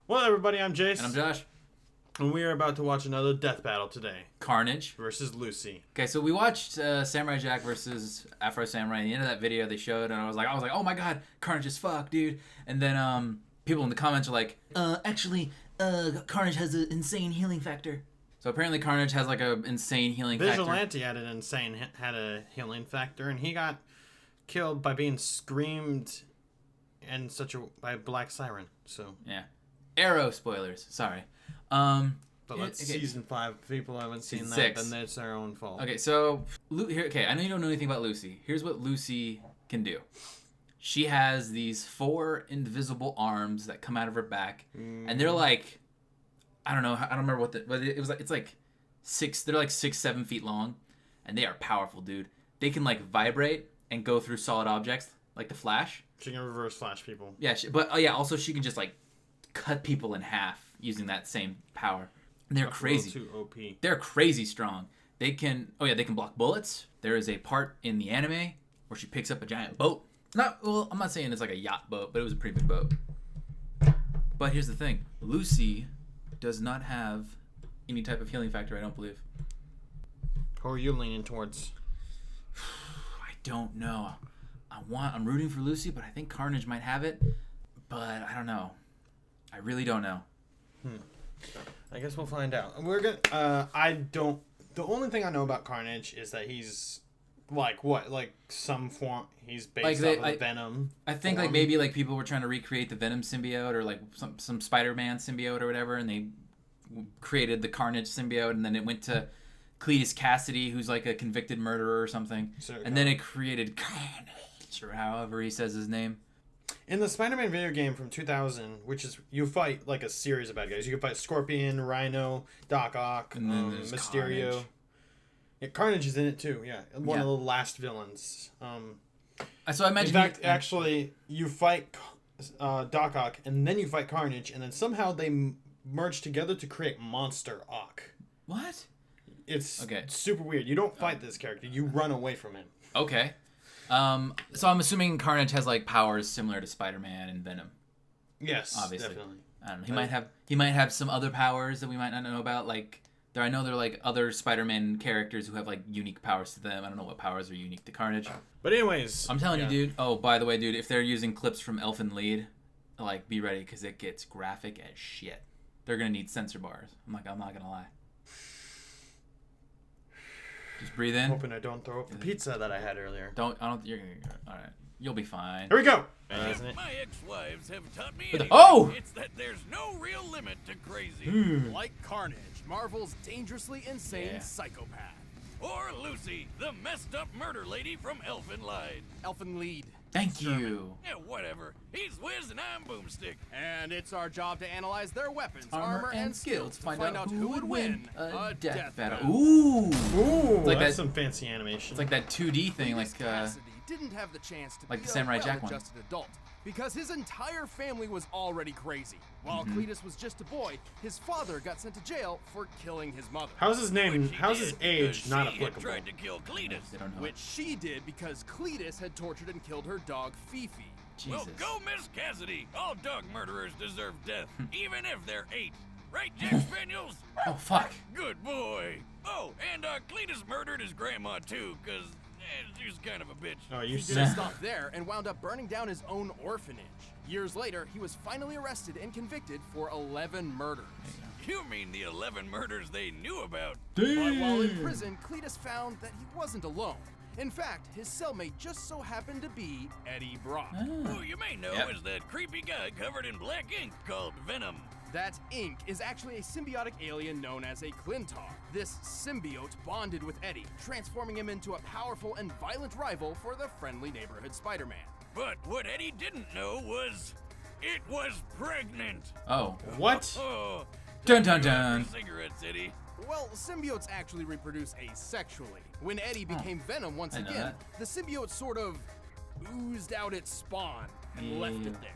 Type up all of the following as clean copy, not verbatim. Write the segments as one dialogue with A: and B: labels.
A: Well, everybody, I'm Jace.
B: And I'm Josh.
A: And we are about to watch another death battle today.
B: Carnage
A: versus Lucy.
B: Okay, so we watched Samurai Jack versus Afro Samurai. At the end of that video, they showed, and I was like, oh my god, Carnage is fuck, dude. And then people in the comments are like, actually, Carnage has an insane healing factor. So apparently, Carnage has like an insane healing factor.
A: Vigilante had a healing factor, and he got killed by being screamed by a black siren. So
B: yeah, Arrow spoilers. Sorry.
A: But that's season 5. If people haven't seen that,
B: 6.
A: then that's their own fault.
B: Okay, so I know you don't know anything about Lucy. Here's what Lucy can do. She has these 4 invisible arms that come out of her back, and they're like, I don't remember but it was like, it's like 6. They're like 6-7 feet long, and they are powerful, dude. They can like vibrate and go through solid objects like the Flash.
A: She can reverse Flash people.
B: Yeah, but also she can just like cut people in half using that same power. They're crazy.
A: Too OP.
B: They're crazy strong. They can block bullets. There is a part in the anime where she picks up a giant boat. I'm not saying it's like a yacht boat, but it was a pretty big boat. But here's the thing. Lucy does not have any type of healing factor, I don't believe.
A: Who are you leaning towards?
B: I don't know. I'm rooting for Lucy, but I think Carnage might have it. But I don't know. I really don't know.
A: I guess we'll find out. We're gonna. The only thing I know about Carnage is that he's some form. He's based off of the Venom.
B: I think
A: form.
B: like maybe like people were trying to recreate the Venom symbiote or like some Spider-Man symbiote or whatever, and they created the Carnage symbiote, and then it went to Cletus Cassidy, who's like a convicted murderer or something, and then it created Carnage or however he says his name.
A: In the Spider-Man video game from 2000, which is you fight like a series of bad guys. You can fight Scorpion, Rhino, Doc Ock, Mysterio. Carnage. Yeah, Carnage is in it too. Yeah, one of the last villains.
B: So I imagine.
A: In fact, actually, you fight Doc Ock, and then you fight Carnage, and then somehow they merge together to create Monster Ock.
B: What?
A: It's super weird. You don't fight this character. You run away from him.
B: Okay. So I'm assuming Carnage has like powers similar to Spider-Man and Venom.
A: Yes,
B: obviously.
A: Definitely.
B: I don't know. He might have some other powers that we might not know about. Like I know there are like other Spider-Man characters who have like unique powers to them. I don't know what powers are unique to Carnage.
A: But anyways,
B: I'm telling you, dude. Oh, by the way, dude, if they're using clips from Elfen Lied, like be ready because it gets graphic as shit. They're gonna need censor bars. I'm not gonna lie. Just breathe in.
A: I'm hoping I don't throw up the pizza that I had earlier.
B: You're gonna. All right. You'll be fine.
A: Here we go.
C: My ex-wives have taught me anything. It's that there's no real limit to crazy.
D: Like Carnage, Marvel's dangerously insane psychopath.
C: Or Lucy, the messed up murder lady from Elfen Lied.
D: Elfen Lied.
B: Thank you.
C: Yeah, whatever. He's Wiz and I'm Boomstick.
D: And it's our job to analyze their weapons,
B: armor and skills
D: to find out who would win
B: a death battle. Ooh,
A: it's like that's some fancy animation.
B: It's like that 2D thing, like
D: Cassidy didn't have the chance to
B: like
D: be
B: the Samurai
D: a
B: Jack one.
D: well-adjusted adult because his entire family was already crazy. While Cletus was just a boy, his father got sent to jail for killing his mother.
A: How's his name? How's his age not applicable?
C: Tried to kill Cletus.
D: Which she did because Cletus had tortured and killed her dog Fifi.
B: Jesus.
C: Well, go Miss Cassidy. All dog murderers deserve death, even if they're 8. Right, Jack Spaniels?
B: Oh, fuck.
C: Good boy. Oh, and Cletus murdered his grandma, too, because she's kind of a bitch.
A: Oh, you
D: He didn't stop there and wound up burning down his own orphanage. Years later, he was finally arrested and convicted for 11 murders.
C: You mean the 11 murders they knew about?
D: But while in prison, Cletus found that he wasn't alone. In fact, his cellmate just so happened to be Eddie Brock.
C: Who you may know is that creepy guy covered in black ink called Venom.
D: That ink is actually a symbiotic alien known as a Clintar. This symbiote bonded with Eddie, transforming him into a powerful and violent rival for the friendly neighborhood Spider-Man.
C: But what Eddie didn't know was, it was pregnant.
B: Oh.
A: What?
C: Oh,
B: Dun dun dun.
C: Cigarettes, Eddie.
D: Well, symbiotes actually reproduce asexually. When Eddie became Venom once again, the symbiote sort of oozed out its spawn and left it there.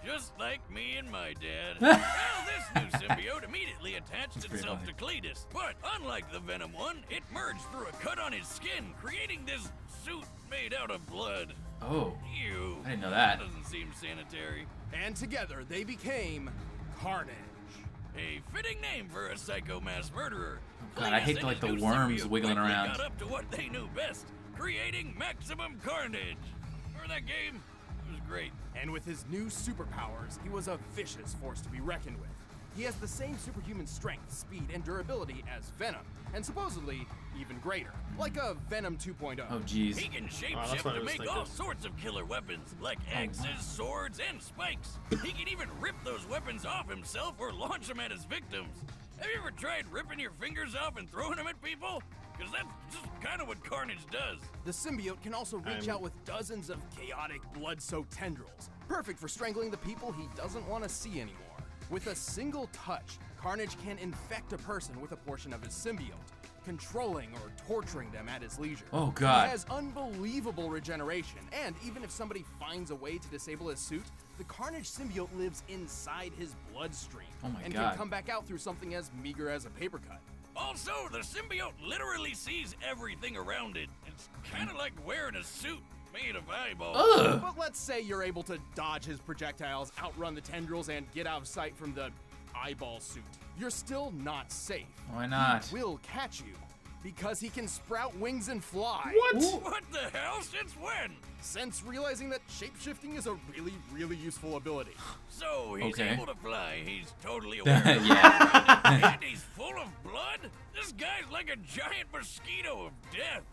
C: Just like me and my dad. Well, this new symbiote immediately attached itself to Cletus. But unlike the Venom one, it merged through a cut on his skin, creating this suit made out of blood.
B: Oh.
C: Ew.
B: I didn't know that.
C: Doesn't seem sanitary.
D: And together they became Carnage.
C: A fitting name for a psycho mass murderer.
B: God, I hate like the worms wiggling around.
C: Got up to what they knew best, creating maximum carnage. Remember that game? It was great.
D: And with his new superpowers, he was a vicious force to be reckoned with. He has the same superhuman strength, speed, and durability as Venom, and supposedly even greater, like a Venom 2.0.
B: Oh, jeez.
C: He can shapeshift to make all sorts of killer weapons, like axes, swords, and spikes. He can even rip those weapons off himself or launch them at his victims. Have you ever tried ripping your fingers off and throwing them at people? Because that's just kind of what Carnage does.
D: The symbiote can also reach out with dozens of chaotic, blood-soaked tendrils, perfect for strangling the people he doesn't want to see anymore. With a single touch, Carnage can infect a person with a portion of his symbiote, controlling or torturing them at his leisure.
B: Oh, God.
D: He has unbelievable regeneration, and even if somebody finds a way to disable his suit, the Carnage symbiote lives inside his bloodstream and
B: God.
D: can come back out through something as meager as a paper cut.
C: Also, the symbiote literally sees everything around it. It's kind of like wearing a suit made of eyeballs.
B: Ugh.
D: But let's say you're able to dodge his projectiles, outrun the tendrils, and get out of sight from the eyeball suit. You're still not safe.
B: Why not?
D: He will catch you because he can sprout wings and fly.
C: What the hell? Since when?
D: Since realizing that shapeshifting is a really, really useful ability.
C: So he's
B: Okay.
C: able to fly. He's totally aware.
B: Yeah.
C: And he's full of blood? This guy's like a giant mosquito of death.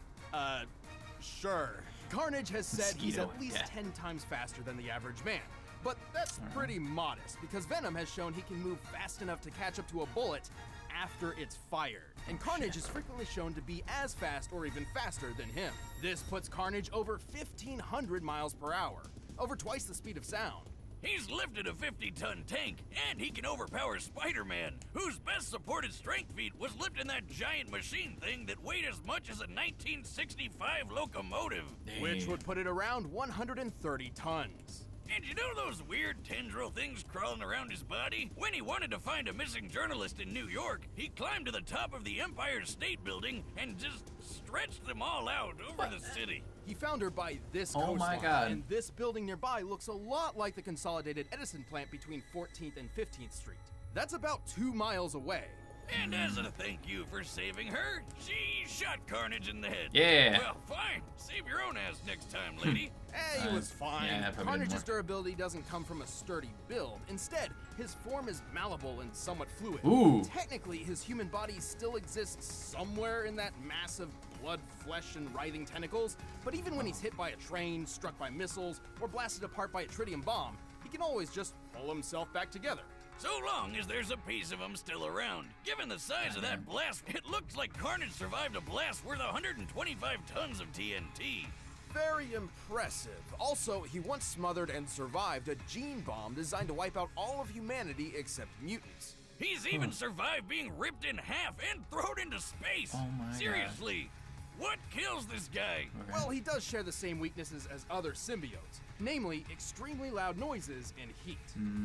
D: Sure. Carnage has said he's
B: Mosquito,
D: at least
B: yeah.
D: 10 times faster than the average man. But that's pretty modest, because Venom has shown he can move fast enough to catch up to a bullet after it's fired. And Carnage is frequently shown to be as fast or even faster than him. This puts Carnage over 1,500 miles per hour, over twice the speed of sound.
C: He's lifted a 50-ton tank, and he can overpower Spider-Man, whose best supported strength feat was lifting that giant machine thing that weighed as much as a 1965 locomotive.
D: Which would put it around 130 tons.
C: And you know those weird tendril things crawling around his body? When he wanted to find a missing journalist in New York, he climbed to the top of the Empire State Building and just stretched them all out over the city.
D: He found her by this
B: Oh my
D: coastline,
B: God.
D: and this building nearby looks a lot like the consolidated Edison plant between 14th and 15th Street. That's about 2 miles away.
C: And as a thank you for saving her, she shot Carnage in the head.
B: Yeah.
C: Well, fine. Save your own ass next time, lady.
D: Hey, he was fine.
B: yeah, that probably didn't
D: Carnage's
B: work.
D: durability doesn't come from a sturdy build. Instead, his form is malleable and somewhat fluid.
B: Ooh.
D: Technically, his human body still exists somewhere in that mass of blood, flesh, and writhing tentacles, but even when he's hit by a train, struck by missiles, or blasted apart by a tritium bomb, he can always just pull himself back together.
C: So long as there's a piece of him still around. Given the size of that blast, it looks like Carnage survived a blast worth 125 tons of TNT.
D: Very impressive. Also, he once smothered and survived a gene bomb designed to wipe out all of humanity except mutants.
C: He's even survived being ripped in half and thrown into space.
B: Oh my God.
C: Seriously, what kills this guy?
D: Well, he does share the same weaknesses as other symbiotes, namely extremely loud noises and heat.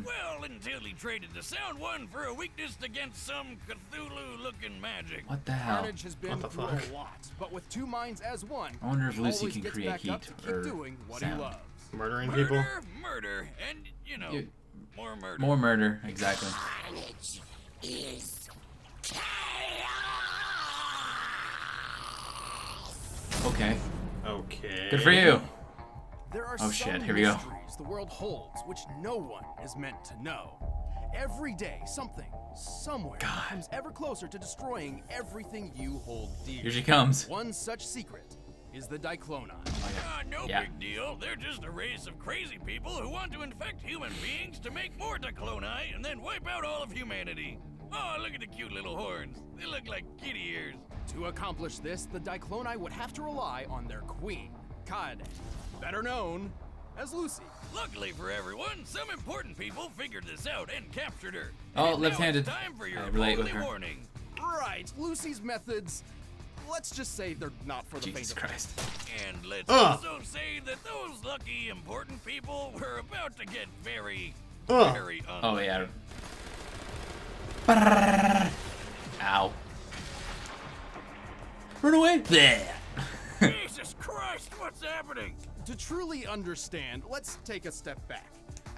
C: Well, until he traded the sound one for a weakness against some Cthulhu-looking magic.
B: What the hell?
D: Carnage has been
A: What the
D: through
A: fuck?
D: a lot, but with two minds as one,
B: I wonder if
D: he
B: Lucy
D: always
B: can
D: gets
B: create
D: back up
B: heat
D: to keep
B: or
D: doing what
B: sound.
D: he loves.
A: Murdering people.
C: Murder, murder, and, you know,
B: Yeah.
C: more murder.
B: More murder, exactly.
E: Carnage is chaos.
B: Okay.
A: Okay.
B: Good for you.
D: There are
B: Oh,
D: some
B: shit, here we go.
D: mysteries the world holds which no one is meant to know. Every day, something, somewhere, comes ever closer to destroying everything you hold dear.
B: Here she comes.
D: One such secret is the Dicloni.
C: No
B: Yeah.
C: big deal. They're just a race of crazy people who want to infect human beings to make more Dicloni and then wipe out all of humanity. Oh, look at the cute little horns. They look like kitty ears.
D: To accomplish this, the Dicloni would have to rely on their queen, Carnage, better known as Lucy.
C: Luckily for everyone, some important people figured this out and captured her.
B: Oh,
C: And
B: left-handed.
C: Now it's time for your
B: I relate with
C: holy
B: her.
C: warning.
D: Right, Lucy's methods, let's just say they're not for the
B: Jesus
D: faint of
B: Christ.
C: And let's
A: Ugh.
C: also say that those lucky important people were about to get very,
A: Ugh.
C: very
B: Oh,
C: unlucky.
B: yeah. Ow. Run away. There.
C: Jesus Christ, what's happening?
D: To truly understand, let's take a step back.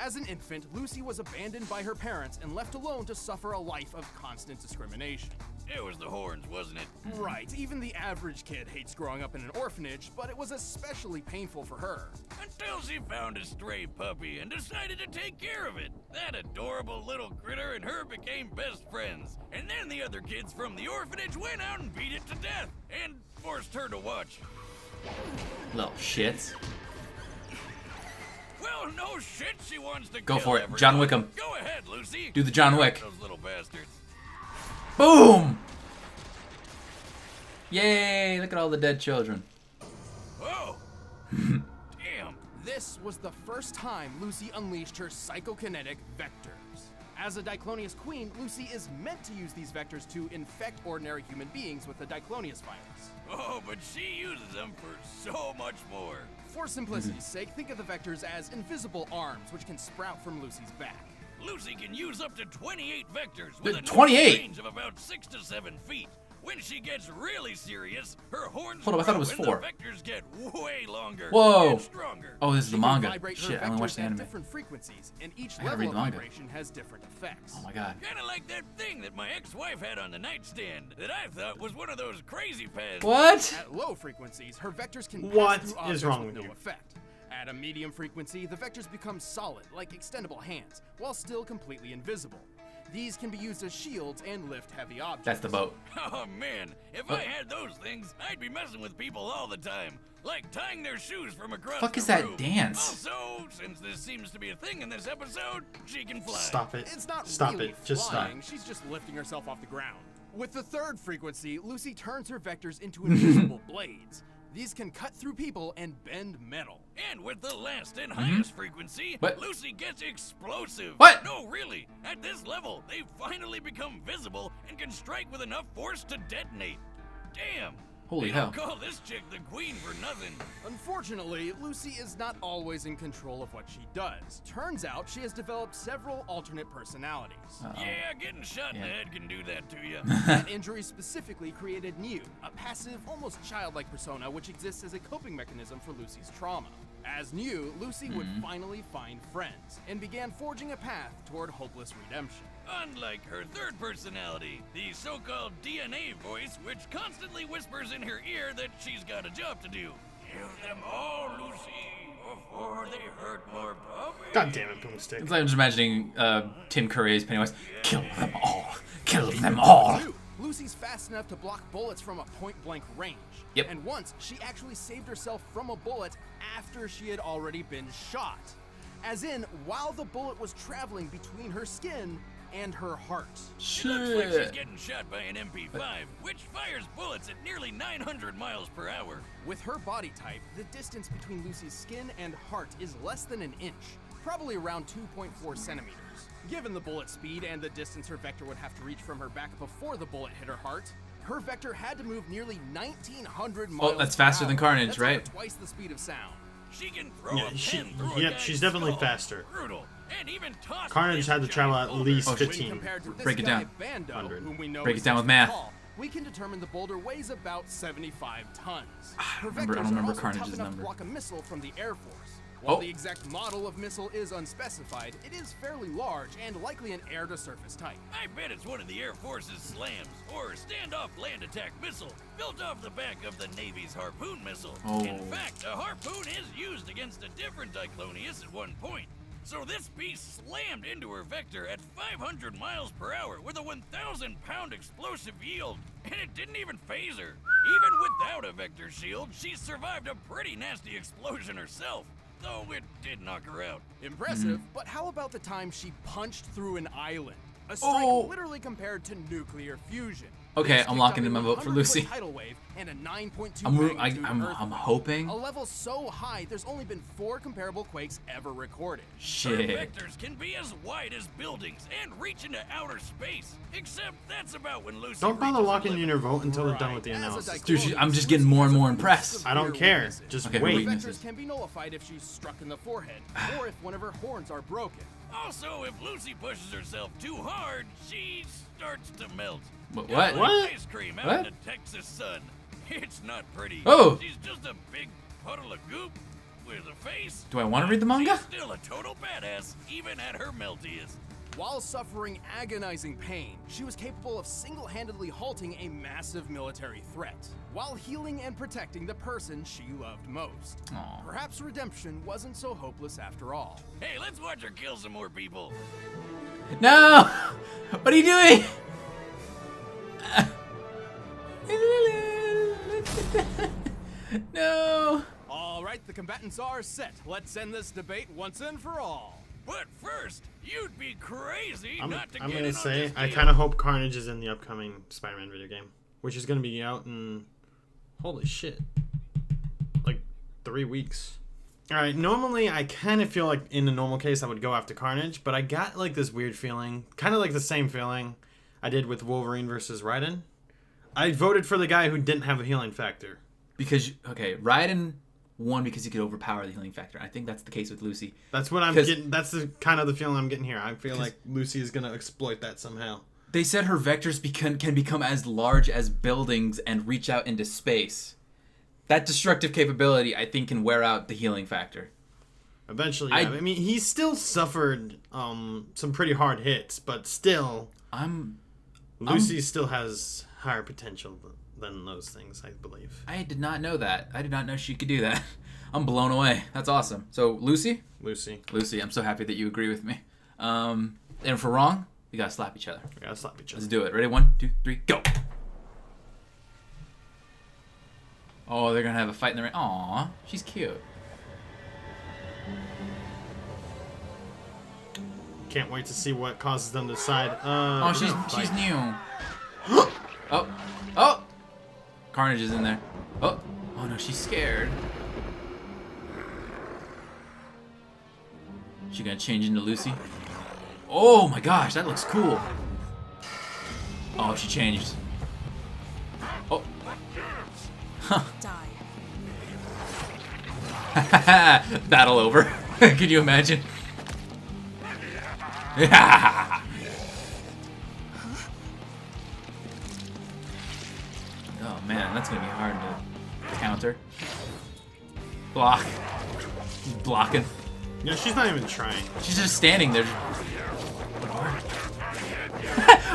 D: As an infant, Lucy was abandoned by her parents and left alone to suffer a life of constant discrimination.
C: It was the horns, wasn't it?
D: Right, even the average kid hates growing up in an orphanage, but it was especially painful for her.
C: Until she found a stray puppy and decided to take care of it. That adorable little critter and her became best friends. And then the other kids from the orphanage went out and beat it to death and forced her to watch.
B: Little shits.
C: Well, no shit, she wants to
B: Go
C: kill
B: for it.
C: everyone.
B: John Wickham.
C: Go ahead, Lucy.
B: Do the John Wick.
C: Those little bastards.
B: Boom! Yay! Look at all the dead children.
C: Whoa. Damn.
D: This was the first time Lucy unleashed her psychokinetic vectors. As a Diclonius queen, Lucy is meant to use these vectors to infect ordinary human beings with the Diclonius virus.
C: Oh, but she uses them for so much more.
D: For simplicity's sake, think of the vectors as invisible arms which can sprout from Lucy's back.
C: Lucy can use up to 28 vectors with a
B: 28?
C: range of about 6 to 7 feet. When she gets really serious, her horns
B: Hold up, I thought it
C: grow
B: was
C: and
B: 4.
C: the vectors get way longer
B: Whoa.
C: and stronger.
B: Oh, this is the
D: She can
B: manga.
D: vibrate her
B: Shit, I only watched
D: vectors
B: the
D: at
B: anime.
D: different frequencies, and each
B: I gotta
D: level
B: read
D: of
B: the manga.
D: vibration has different effects.
B: Oh my god.
C: Kinda like that thing that my ex-wife had on the nightstand that I thought was one of those crazy pens.
B: What?
D: At low frequencies, her vectors can
A: What
D: pass through
A: is
D: objects
A: wrong
D: with
A: with
D: no
A: you?
D: effect. At a medium frequency, the vectors become solid, like extendable hands, while still completely invisible. These can be used as shields and lift heavy objects.
B: That's the boat.
C: Oh man, if I had those things, I'd be messing with people all the time. Like tying their shoes from across
B: Fuck
C: the
B: is that
C: room.
B: dance?
C: Also, since this seems to be a thing in this episode, she can fly.
A: Stop it.
D: It's not
A: Stop
D: really
A: it. Just stop.
D: flying, she's just lifting herself off the ground. With the third frequency, Lucy turns her vectors into invisible blades. These can cut through people and bend metal.
C: And with the last and highest frequency,
B: What?
C: Lucy gets explosive.
B: What?
C: No, really. At this level, they finally become visible and can strike with enough force to detonate. Damn.
B: Holy
C: they
B: hell.
C: don't call this chick the queen for nothing.
D: Unfortunately, Lucy is not always in control of what she does. Turns out she has developed several alternate personalities.
C: Yeah, getting shot in the
B: Yeah.
C: head can do that to you.
D: That injury specifically created NYOOO, a passive, almost childlike persona which exists as a coping mechanism for Lucy's trauma. As NYOOO, Lucy would finally find friends and began forging a path toward hopeless redemption.
C: Unlike her third personality, the so-called DNA voice, which constantly whispers in her ear that she's got a job to do. Kill them all, Lucy, before they hurt more puppies.
A: God damn it, Boomstick.
B: It's like I'm just imagining Tim Curry as Pennywise. Kill them all. Kill them all.
D: Two, Lucy's fast enough to block bullets from a point-blank range.
B: Yep.
D: And once, she actually saved herself from a bullet after she had already been shot. As in, while the bullet was traveling between her skin and her heart.
C: It looks like she's
B: Shit.
C: getting shot by an MP5, which fires bullets at nearly 900 miles per hour.
D: With her body type, the distance between Lucy's skin and heart is less than an inch, probably around 2.4 centimeters. Given the bullet speed and the distance her vector would have to reach from her back before the bullet hit her heart, her vector had to move nearly 1,900 miles
B: that's
D: per
B: faster than
D: hour.
B: Carnage,
D: That's
B: right?
D: over twice the speed of sound.
C: She can throw
A: Yeah,
C: a
A: she-
C: pen through a
A: yep,
C: guy's
A: she's definitely
C: skull.
A: faster.
C: Brutal. And even toss
A: Carnage had to travel at least
D: When
A: 15.
D: compared to this
B: Break it
D: guy,
B: down.
D: Bando,
A: 100.
D: whom we know
B: Break
D: is
B: it down
D: 6
B: with math.
D: feet tall, we can determine the boulder weighs about 75 tons. Her
B: I don't
D: vectors
B: remember
D: are also
B: Carnage's
D: tough enough
B: number.
D: to block a missile from the Air Force. While
B: Oh.
D: the exact model of missile is unspecified, it is fairly large and likely an air-to-surface type.
C: I bet it's one of the Air Force's SLAMs, or Standoff Land Attack Missile, built off the back of the Navy's Harpoon missile.
B: Oh.
C: In fact, a harpoon is used against a different Diclonius at one point. So this piece slammed into her vector at 500 miles per hour with a 1,000-pound explosive yield, and it didn't even phase her. Even without a vector shield, she survived a pretty nasty explosion herself, though it did knock her out.
D: Impressive, but how about the time she punched through an island? A strike
B: Oh.
D: literally compared to nuclear fusion.
B: Okay,
D: This
B: I'm
D: kicked
B: locking
D: up
B: in
D: a
B: my vote for
D: 100-foot
B: Lucy.
D: tidal wave and a 9.2
B: I'm
D: magnitude earthquake.
B: hoping.
D: A level so high, there's only been 4 comparable quakes ever recorded.
C: Her
B: Shit.
C: vectors can be as wide as buildings and reach into outer space. Except that's about when Lucy
A: Don't bother
C: reaches
A: locking
C: her
A: in
C: limit.
A: your vote until they're done
D: Right.
A: with the
D: As a
A: analysis.
B: Dude, I'm just
D: Diclonius,
B: getting more and more
D: Lucy has
B: impressed.
A: I don't
D: severe
A: care.
D: weaknesses.
A: Just
B: Okay, her
A: wait.
D: Her
B: weaknesses.
D: vectors can be nullified if she's struck in the forehead, or if one of her horns are broken.
C: Also, if Lucy pushes herself too hard, she starts to melt.
B: What?
C: Kinda like
A: What?
C: Ice cream out
B: What?
C: in the Texas sun. It's not pretty.
B: Oh.
C: She's just a big puddle of goop. with a face.
B: Do I want to read the manga?
C: She's still a total badass, even at her meltiest.
D: While suffering agonizing pain, she was capable of single-handedly halting a massive military threat, while healing and protecting the person she loved most.
B: Aw.
D: Perhaps redemption wasn't so hopeless after all.
C: Hey, let's watch her kill some more people.
B: No! What are you doing? No!
D: All right, the combatants are set. Let's end this debate once and for all.
C: But first, you'd be crazy
A: I'm
C: not to
A: gonna
C: get in
A: say
C: on this
A: I
C: deal.
A: kind of hope Carnage is in the upcoming Spider-Man video game, which is gonna be out in holy shit, like 3 weeks. All right, normally I kind of feel like in the normal case I would go after Carnage, but I got like this weird feeling, kind of like the same feeling I did with Wolverine versus Raiden. I voted for the guy who didn't have a healing factor.
B: Because, okay, Raiden won because he could overpower the healing factor. I think that's the case with Lucy.
A: That's what I'm getting. That's the kind of the feeling I'm getting here. I feel like Lucy is gonna exploit that somehow.
B: They said her vectors can become as large as buildings and reach out into space. That destructive capability, I think, can wear out the healing factor.
A: Eventually, yeah. I mean, he still suffered some pretty hard hits, but still, Lucy still has higher potential than those things, I believe.
B: I did not know that. I did not know she could do that. I'm blown away. That's awesome. So, Lucy, I'm so happy that you agree with me. And if we're wrong, we gotta slap each other. Let's do it. Ready? 1, 2, 3, go! Oh, they're gonna have a fight in the ring. Aw, she's cute.
A: Can't wait to see what causes them to decide.
B: Oh, she's new. Oh! Carnage is in there. Oh no, she's scared. She gonna change into Lucy? Oh my gosh, that looks cool. Oh, she changed. Oh. Battle over. Could you imagine? Oh man, that's gonna be hard to counter. Block. She's blocking.
A: Yeah, she's not even trying.
B: She's just standing there.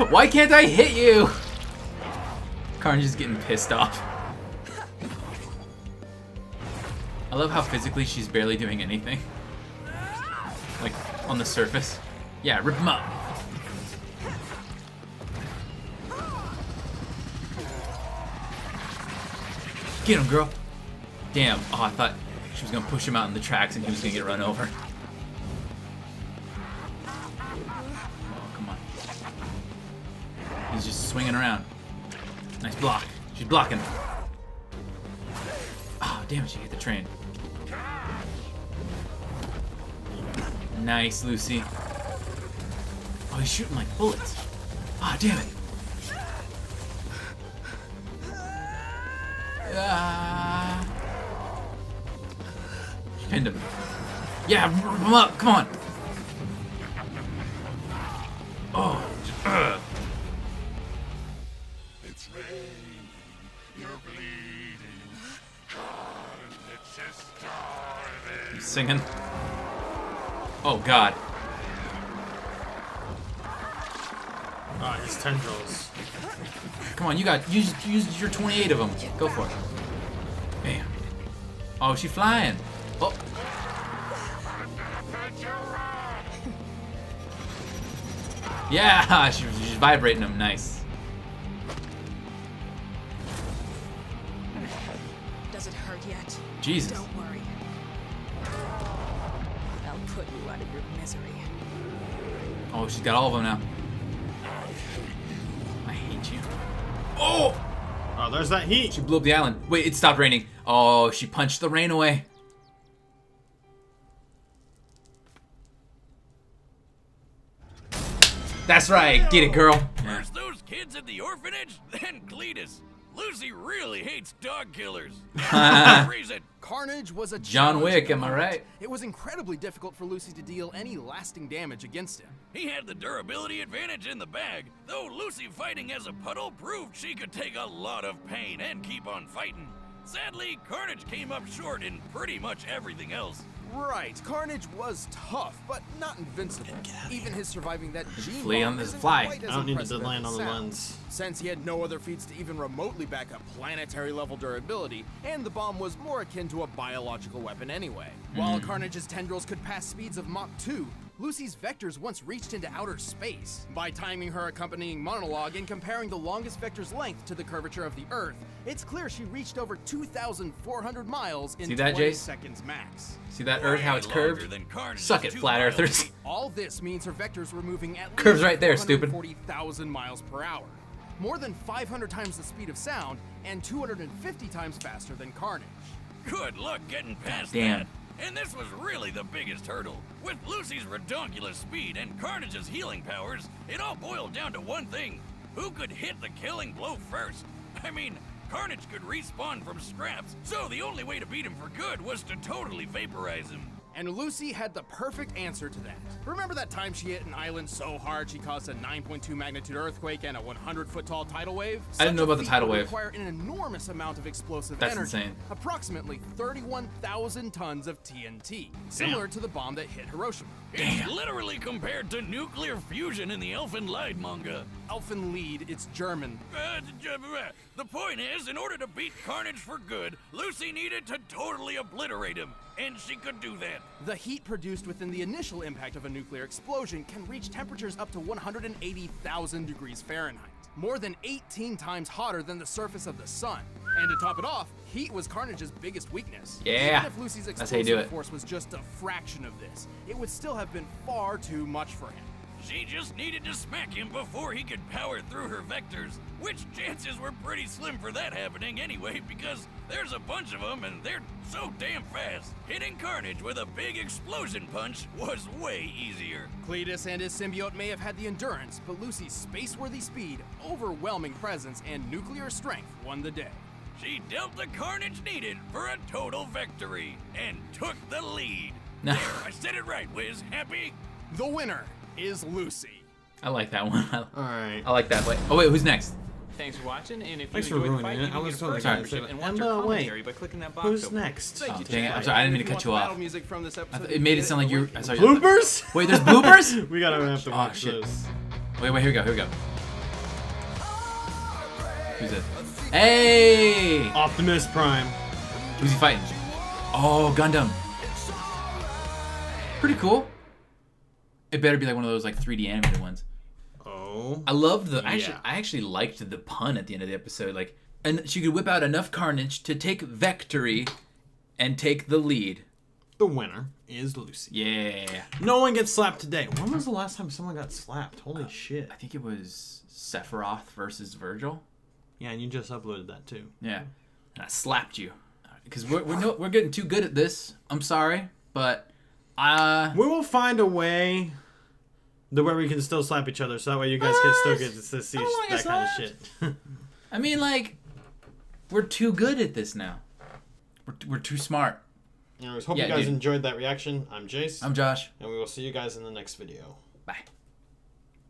B: Why can't I hit you? Carnage is getting pissed off. I love how physically she's barely doing anything. Like, on the surface. Yeah, rip him up. Get him, girl. Damn. Oh, I thought she was gonna push him out in the tracks and he was gonna get run over. Oh, come on. He's just swinging around. Nice block. She's blocking. Oh, damn it, she hit the train. Nice, Lucy. Oh, he's shooting like bullets. Ah, damn it. She pinned him. Yeah, rip him up. Come on. Oh.
E: It's raining. You're bleeding. Carnage is starving.
B: He's singing. Oh, God.
A: Oh, his tendrils.
B: Come on, you got use your 28 of them. Go for it. Bam. Oh, she's flying. Oh. Yeah, she's vibrating them. Nice.
F: Does it hurt yet?
B: Jesus.
F: Don't worry. I'll put you out of your misery.
B: Oh, she's got all of them now. I hate you. Oh!
A: Oh, there's that heat.
B: She blew up the island. Wait, it stopped raining. Oh, she punched the rain away. That's right. Get it, girl. Yeah.
C: First those kids at the orphanage, then Cletus. Lucy really hates dog killers. Reason.
D: Carnage was a
B: John Wick, am I
D: challenging
B: right?
D: It was incredibly difficult for Lucy to deal any lasting damage against him.
C: He had the durability advantage in the bag, though Lucy fighting as a puddle proved she could take a lot of pain and keep on fighting. Sadly, Carnage came up short in pretty much everything else.
D: Right, Carnage was tough, but not invincible. Even his surviving that gene
B: Flee on
D: bomb
B: this
D: isn't
B: fly.
D: quite as
A: I don't need to
D: impressive as
A: land
D: it
A: on the
D: sounds.
A: lens.
D: Since he had no other feats to even remotely back up planetary level durability, and the bomb was more akin to a biological weapon anyway. While Carnage's tendrils could pass speeds of Mach 2, Lucy's vectors once reached into outer space. By timing her accompanying monologue and comparing the longest vector's length to the curvature of the Earth, it's clear she reached over 2,400 miles in
B: See that,
D: 20
B: Jace?
D: seconds max.
B: See that Earth, how it's
C: Way longer
B: curved?
C: than Carnage's
B: Suck it,
C: 2
B: flat
C: miles.
B: earthers.
D: All this means her vectors were moving at
B: Curves
D: least
B: right there, stupid.
D: 440,000 miles per hour. More than 500 times the speed of sound and 250 times faster than Carnage.
C: Good luck getting past
B: Damn.
C: that. And this was really the biggest hurdle. With Lucy's redonkulous speed and Carnage's healing powers, it all boiled down to one thing. Who could hit the killing blow first? I mean, Carnage could respawn from scraps, so the only way to beat him for good was to totally vaporize him.
D: And Lucy had the perfect answer to that. Remember that time she hit an island so hard she caused a 9.2 magnitude earthquake and a 100-foot tall tidal wave?
B: I didn't know about the
D: Such a feat
B: tidal
D: would
B: wave.
D: require an enormous amount of explosive
B: That's
D: energy.
B: insane.
D: Approximately 31,000 tons of TNT, similar to the bomb that hit Hiroshima.
C: It's literally compared to nuclear fusion in the Elfen Lied manga.
D: Elfen Lied, it's German.
C: The point is, in order to beat Carnage for good, Lucy needed to totally obliterate him, and she could do that.
D: The heat produced within the initial impact of a nuclear explosion can reach temperatures up to 180,000 degrees Fahrenheit, more than 18 times hotter than the surface of the sun. And to top it off, heat was Carnage's biggest weakness.
B: Yeah,
D: Even if Lucy's
B: that's how you do
D: explosive
B: it.
D: force was just a fraction of this, it would still have been far too much for him.
C: She just needed to smack him before he could power through her vectors, which chances were pretty slim for that happening anyway, because there's a bunch of them and they're so damn fast. Hitting Carnage with a big explosion punch was way easier.
D: Cletus and his symbiote may have had the endurance, but Lucy's space-worthy speed, overwhelming presence, and nuclear strength won the day.
C: She dealt the carnage needed for a total victory and took the lead. There, I said it right, Wiz. Happy?
D: The winner is Lucy.
B: I like that one.
A: Alright.
B: I like that. Wait. Oh wait, who's next?
G: Thanks for watching, and if
A: Thanks
G: you
A: for
G: enjoyed the
A: ruining
G: fight,
A: it.
G: you
A: I
G: can
A: was
G: get
A: totally
G: first
A: gonna
G: membership
A: say
G: and
A: that.
G: watch
A: Emma,
G: our
A: wait.
G: commentary by clicking that box
A: Who's
G: over.
A: next?
G: Thank you,
B: Dang it,
G: Chad.
B: I'm sorry, I didn't mean to
D: If you
B: cut you
D: want the
B: off.
D: battle music from this episode,
B: It made it sound like you're. I saw you.
A: Bloopers?
B: Wait, there's bloopers?
A: We gotta have to watch
B: shit.
A: this.
B: Wait, here we go. Who's this? Hey!
A: Optimus Prime.
B: Who's he fighting? Oh, Gundam. Pretty cool. It better be like one of those like 3D animated ones.
A: Oh.
B: I loved the.
A: Yeah.
B: I actually liked the pun at the end of the episode. Like, and she could whip out enough carnage to take victory and take the lead.
A: The winner is Lucy.
B: Yeah.
A: No one gets slapped today. When was the last time someone got slapped? Holy shit.
B: I think it was Sephiroth versus Virgil.
A: Yeah, and you just uploaded that too.
B: Yeah. And I slapped you. Because we're getting too good at this. I'm sorry, but
A: we will find a way where we can still slap each other, so that way you guys can still get to see that kind of shit.
B: I mean, like, we're too good at this now. We're too smart.
A: Anyways, hope
B: Yeah,
A: you guys
B: dude.
A: enjoyed that reaction. I'm Jace.
B: I'm Josh.
A: And we will see you guys in the next video.
B: Bye.